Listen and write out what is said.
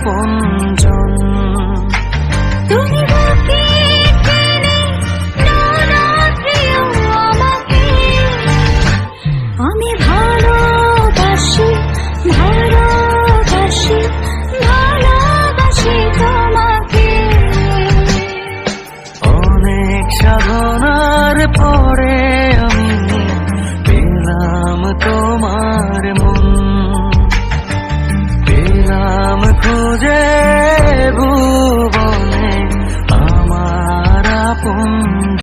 আপনজন। তুমি বুকে টেনে নাও না প্রিয় আমাকে, আমি ভালোবাসি ভালোবাসি ভালোবাসি তোমাকে। অনেক সাধনার পরে আমি পেলাম তোমার মন, পেলাম খুঁজে ভুবনে আমার আপন।